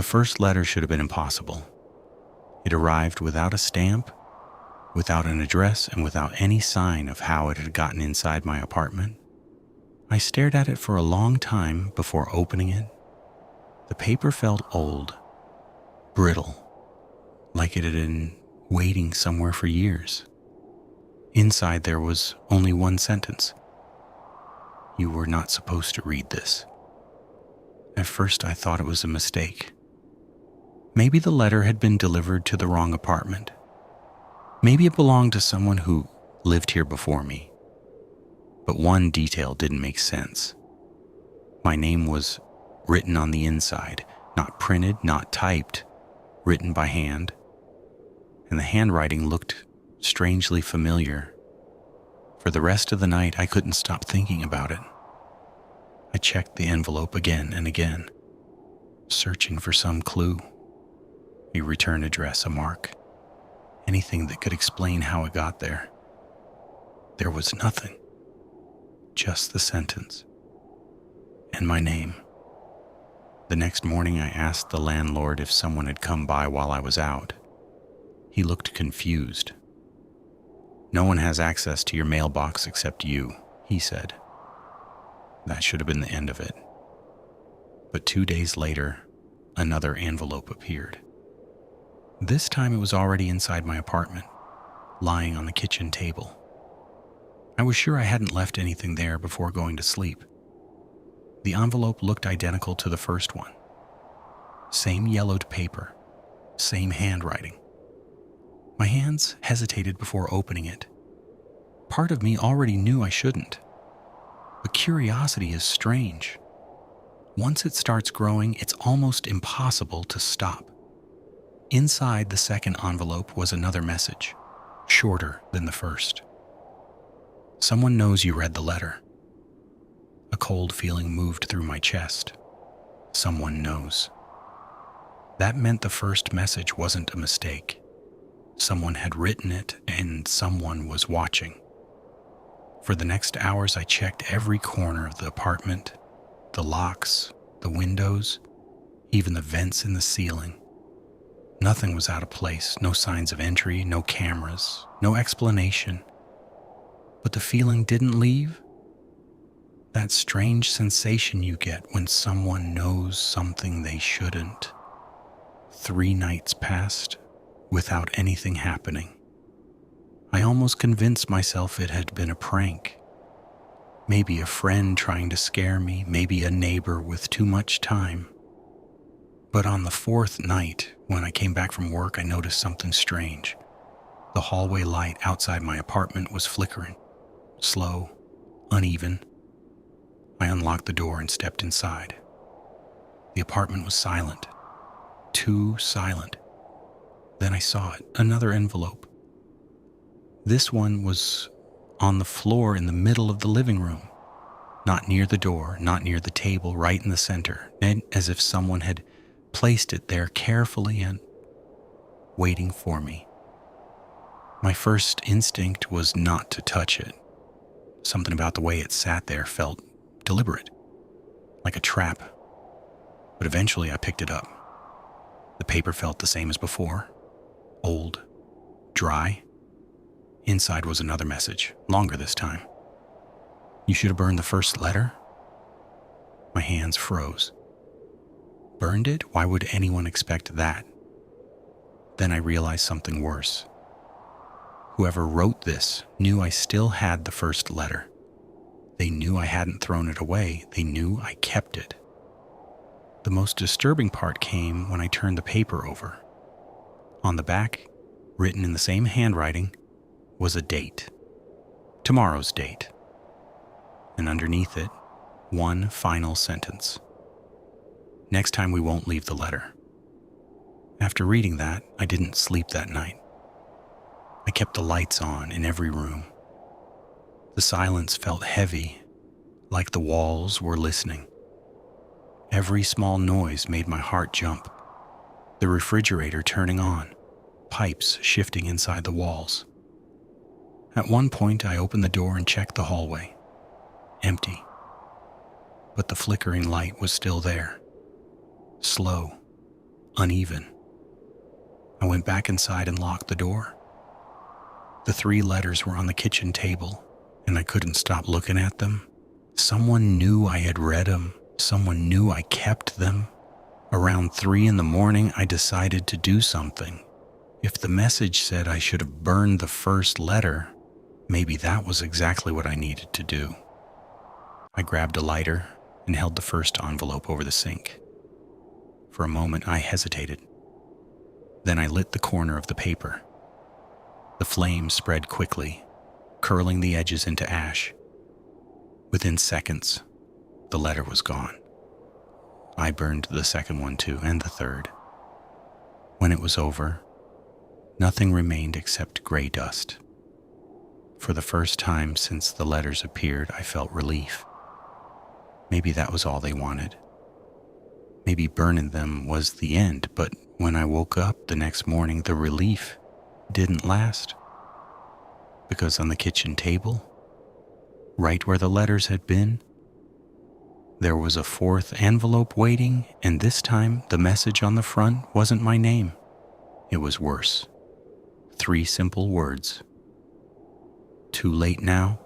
first letter should have been impossible. It arrived without a stamp, without an address, and without any sign of how it had gotten inside my apartment. I stared at it for a long time before opening it. The paper felt old, brittle, like it had been waiting somewhere for years. Inside there was only one sentence. "You were not supposed to read this." At first I thought it was a mistake. Maybe the letter had been delivered to the wrong apartment. Maybe it belonged to someone who lived here before me. But one detail didn't make sense. My name was written on the inside, not printed, not typed, written by hand. And the handwriting looked strangely familiar. For the rest of the night, I couldn't stop thinking about it. I checked the envelope again and again, searching for some clue. A return address, a mark, anything that could explain how it got there. There was nothing, just the sentence and my name. The next morning I asked the landlord if someone had come by while I was out. He looked confused. "No one has access to your mailbox except you," he said. That should have been the end of it. But 2 days later, another envelope appeared. This time it was already inside my apartment, lying on the kitchen table. I was sure I hadn't left anything there before going to sleep. The envelope looked identical to the first one. Same yellowed paper, same handwriting. My hands hesitated before opening it. Part of me already knew I shouldn't. But curiosity is strange. Once it starts growing, it's almost impossible to stop. Inside the second envelope was another message, shorter than the first. "Someone knows you read the letter." A cold feeling moved through my chest. Someone knows. That meant the first message wasn't a mistake. Someone had written it, and someone was watching. For the next hours, I checked every corner of the apartment, the locks, the windows, even the vents in the ceiling. Nothing was out of place, no signs of entry, no cameras, no explanation. But the feeling didn't leave. That strange sensation you get when someone knows something they shouldn't. 3 nights passed without anything happening. I almost convinced myself it had been a prank. Maybe a friend trying to scare me, maybe a neighbor with too much time. But on the 4th night, when I came back from work, I noticed something strange. The hallway light outside my apartment was flickering, slow, uneven. I unlocked the door and stepped inside. The apartment was silent, too silent. Then I saw it, another envelope. This one was on the floor in the middle of the living room, not near the door, not near the table, right in the center, and as if someone had placed it there carefully and waiting for me. My first instinct was not to touch it. Something about the way it sat there felt deliberate, like a trap. But eventually I picked it up. The paper felt the same as before, old, dry. Inside was another message, longer this time. "You should have burned the first letter?" My hands froze. Burned it? Why would anyone expect that? Then I realized something worse. Whoever wrote this knew I still had the first letter. They knew I hadn't thrown it away. They knew I kept it. The most disturbing part came when I turned the paper over. On the back, written in the same handwriting, was a date. Tomorrow's date. And underneath it, one final sentence. "Next time we won't leave the letter." After reading that, I didn't sleep that night. I kept the lights on in every room. The silence felt heavy, like the walls were listening. Every small noise made my heart jump. The refrigerator turning on, pipes shifting inside the walls. At one point, I opened the door and checked the hallway. Empty. But the flickering light was still there. Slow, uneven. I went back inside and locked the door. The 3 letters were on the kitchen table, and I couldn't stop looking at them. Someone knew I had read them. Someone knew I kept them. Around 3 in the morning, I decided to do something. If the message said I should have burned the first letter, maybe that was exactly what I needed to do. I grabbed a lighter and held the first envelope over the sink. For a moment, I hesitated. Then I lit the corner of the paper. The flame spread quickly, curling the edges into ash. Within seconds, the letter was gone. I burned the second one too, and the third. When it was over, nothing remained except gray dust. For the first time since the letters appeared, I felt relief. Maybe that was all they wanted. Maybe burning them was the end, but when I woke up the next morning, the relief didn't last. Because on the kitchen table, right where the letters had been, there was a 4th envelope waiting, and this time the message on the front wasn't my name. It was worse. 3 simple words. Too late now,